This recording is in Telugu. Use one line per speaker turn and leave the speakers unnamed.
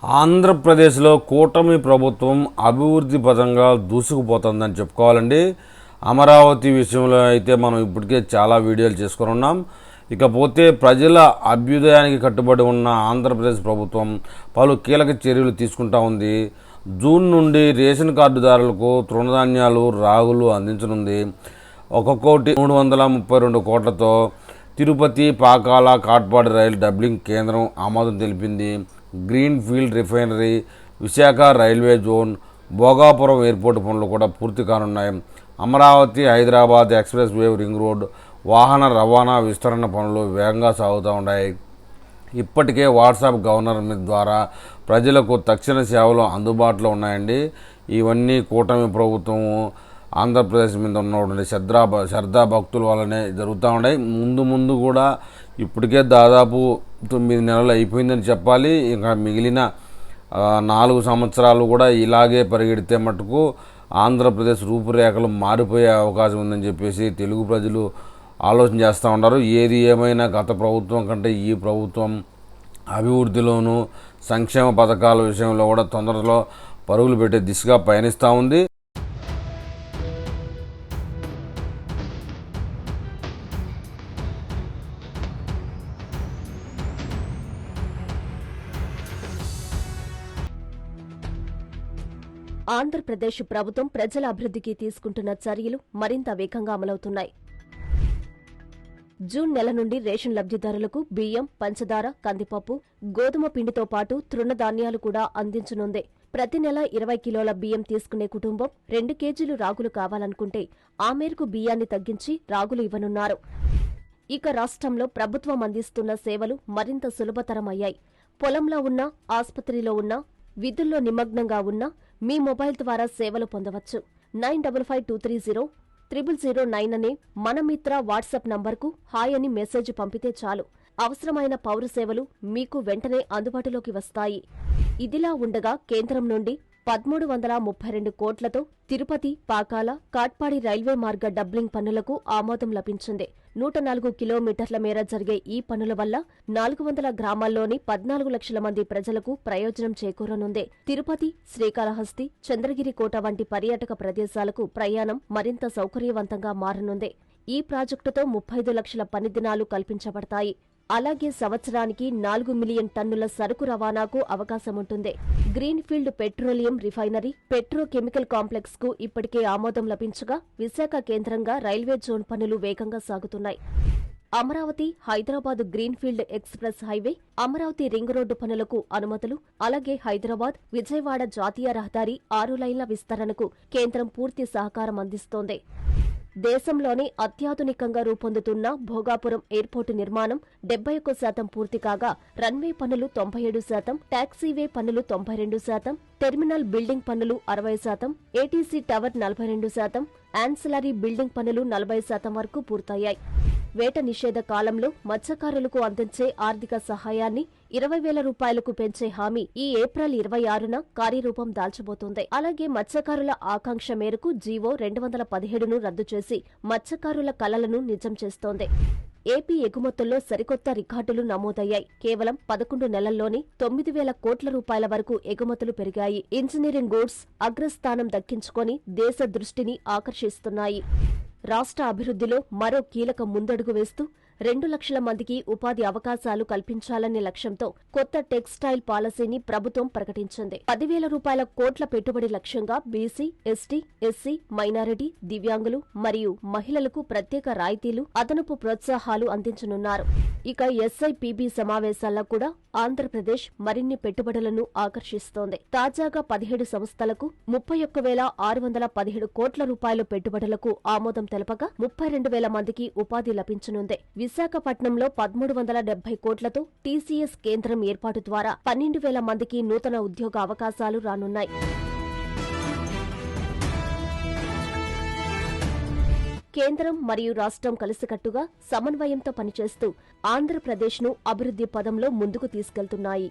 ఆంధ్రప్రదేశ్లో కూటమి ప్రభుత్వం అభివృద్ధి పదంగా దూసుకుపోతుందని చెప్పుకోవాలండి. అమరావతి విషయంలో అయితే మనం ఇప్పటికే చాలా వీడియోలు చేసుకుని ఉన్నాం. ఇకపోతే ప్రజల అభ్యుదయానికి కట్టుబడి ఉన్న ఆంధ్రప్రదేశ్ ప్రభుత్వం పలు కీలక చర్యలు తీసుకుంటా ఉంది. జూన్ నుండి రేషన్ కార్డుదారులకు తృణధాన్యాలు, రాగులు అందించనుంది. 1,332 కోట్లతో తిరుపతి, పాకాల, కాట్పాడి రైలు డబ్లింగ్ కేంద్రం ఆమోదం తెలిపింది. Green field refinery, Visakha railway zone, Bhogapuram airport పనులు కూడా పూర్తి కానున్నాయి. Amaravati Hyderabad express way ring road వాహన రవాణా విస్తరణ పనులు వేగంగా సాగుతూ ఉన్నాయి. ఇప్పటికే వాట్సాప్ గవర్నర్ ద్వారా ప్రజలకు తక్షణ సేవలు అందుబాటులో ఉన్నాయండి. ఇవన్నీ కూటమి ప్రభుత్వం ఆంధ్రప్రదేశ్ మీద ఉన్నటువంటి శ్రద్ధా భక్తుల వల్లనే జరుగుతూ ఉన్నాయి. ముందు కూడా ఇప్పటికే దాదాపు 9 నెలలు అయిపోయిందని చెప్పాలి. ఇంకా మిగిలిన 4 సంవత్సరాలు కూడా ఇలాగే పరిగెడితే మటుకు ఆంధ్రప్రదేశ్ రూపురేఖలు మారిపోయే అవకాశం ఉందని చెప్పేసి తెలుగు ప్రజలు ఆలోచన చేస్తూ ఉన్నారు. ఏది ఏమైనా గత ప్రభుత్వం కంటే ఈ ప్రభుత్వం అభివృద్ధిలోనూ సంక్షేమ పథకాల విషయంలో కూడా తొందరలో పరుగులు పెట్టే దిశగా పయనిస్తూ ఉంది.
ఆంధ్రప్రదేశ్ ప్రభుత్వం ప్రజల అభివృద్ధికి తీసుకుంటున్న చర్యలు మరింత వేగంగా అమలవుతున్నాయి. జూన్ నెల నుండి రేషన్ లబ్ధిదారులకు బియ్యం, పంచదార, కందిపప్పు, గోధుమ పిండితో పాటు తృణధాన్యాలు కూడా అందించనుంది. ప్రతి నెల 20 కిలోల బియ్యం తీసుకునే కుటుంబం 2 కేజీలు రాగులు కావాలనుకుంటే ఆ మేరకు బియ్యాన్ని తగ్గించి రాగులు ఇవ్వనున్నారు. ఇక రాష్ట్రంలో ప్రభుత్వం అందిస్తున్న సేవలు మరింత సులభతరమయ్యాయి. పొలంలో ఉన్నా, ఆసుపత్రిలో ఉన్నా, విధుల్లో నిమగ్నంగా ఉన్నా మీ మొబైల్ ద్వారా సేవలు పొందవచ్చు. 9552300009 అనే మన మిత్ర వాట్సాప్ నంబర్కు హాయ్ అని మెసేజ్ పంపితే చాలు. అవసరమైన పౌర సేవలు మీకు వెంటనే అందుబాటులోకి వస్తాయి. ఇదిలా ఉండగా కేంద్రం నుండి 1,332 కోట్లతో తిరుపతి, పాకాల, కాట్పాడి రైల్వే మార్గ డబ్లింగ్ పనులకు ఆమోదం లభించింది. 104 కిలోమీటర్ల మేర జరిగే ఈ పనుల వల్ల 400 గ్రామాల్లోని 14 లక్షల మంది ప్రజలకు ప్రయోజనం చేకూరనుంది. తిరుపతి, శ్రీకాళహస్తి, చంద్రగిరి కోట వంటి పర్యాటక ప్రదేశాలకు ప్రయాణం మరింత సౌకర్యవంతంగా మారనుంది. ఈ ప్రాజెక్టుతో 35 లక్షల పని దినాలు కల్పించబడతాయి. అలాగే సంవత్సరానికి 4 మిలియన్ టన్నుల సరుకు రవాణాకు అవకాశముంటుంది. Green field petroleum refinery, petrochemical complex కు ఇప్పటికే ఆమోదం లభించగా విశాఖ కేంద్రంగా రైల్వే జోన్ పనులు వేగంగా సాగుతున్నాయి. Amaravati Hyderabad green field express highway, Amaravati ring road పనులకు అనుమతులు, అలాగే హైదరాబాద్ విజయవాడ జాతీయ రహదారి 6 లైన్ల విస్తరణకు కేంద్రం పూర్తి సహకారం అందిస్తోంది. దేశంలోనే అత్యాధునికంగా రూపొందుతున్న భోగాపురం ఎయిర్పోర్టు నిర్మాణం 71% పూర్తి కాగా రన్వే పనులు 97%, టాక్సీవే పనులు 92%, టెర్మినల్ బిల్డింగ్ పనులు 60%, ఏటీసీ టవర్ 42%, యాన్సిలరీ బిల్డింగ్ పనులు 40% వరకు పూర్తయ్యాయి. వేట నిషేధ కాలంలో మత్స్యకారులకు అందించే ఆర్థిక సహాయాన్ని 20,000 రూపాయలకు పెంచే హామీ ఈ ఏప్రిల్ 26న కార్యరూపం దాల్చబోతోంది. అలాగే మత్స్యకారుల ఆకాంక్ష మేరకు జీవో 217ను రద్దు చేసి మత్స్యకారుల కలలను నిజం చేస్తోంది. ఏపీ ఎగుమతుల్లో సరికొత్త రికార్డులు నమోదయ్యాయి. కేవలం 11 నెలల్లోనే 9,000 కోట్ల రూపాయల వరకు ఎగుమతులు పెరిగాయి. ఇంజనీరింగ్ గూడ్స్ అగ్రస్థానం దక్కించుకొని దేశ దృష్టిని ఆకర్షిస్తున్నాయి. రాష్ట్ర అభివృద్ధిలో మరో కీలక ముందడుగు వేస్తూ 2 లక్షల మందికి ఉపాధి అవకాశాలు కల్పించాలనే లక్ష్యంతో కొత్త టెక్స్టైల్ పాలసీని ప్రభుత్వం ప్రకటించింది. 10,000 రూపాయల కోట్ల పెట్టుబడి లక్ష్యంగా బీసీ, ఎస్టీ, ఎస్సీ, మైనారిటీ, దివ్యాంగులు మరియు మహిళలకు ప్రత్యేక రాయితీలు, అదనపు ప్రోత్సాహాలు అందించనున్నారు. ఇక ఎస్ఐపిబి సమావేశాల్లో కూడా ఆంధ్రప్రదేశ్ మరిన్ని పెట్టుబడులను ఆకర్షిస్తోంది. తాజాగా 17 సంస్థలకు 31,617 కోట్ల రూపాయల పెట్టుబడులకు ఆమోదం తెలపగా 32,000 మందికి ఉపాధి లభించనుంది. విశాఖపట్నంలో 1,370 కోట్లతో టీసీఎస్ కేంద్రం ఏర్పాటు ద్వారా 12,000 మందికి నూతన ఉద్యోగ అవకాశాలు రానున్నాయి. కేంద్రం మరియు రాష్ట్రం కలిసికట్టుగా సమన్వయంతో పనిచేస్తూ ఆంధ్రప్రదేశ్ను అభివృద్ధి పదంలో ముందుకు తీసుకెళ్తున్నాయి.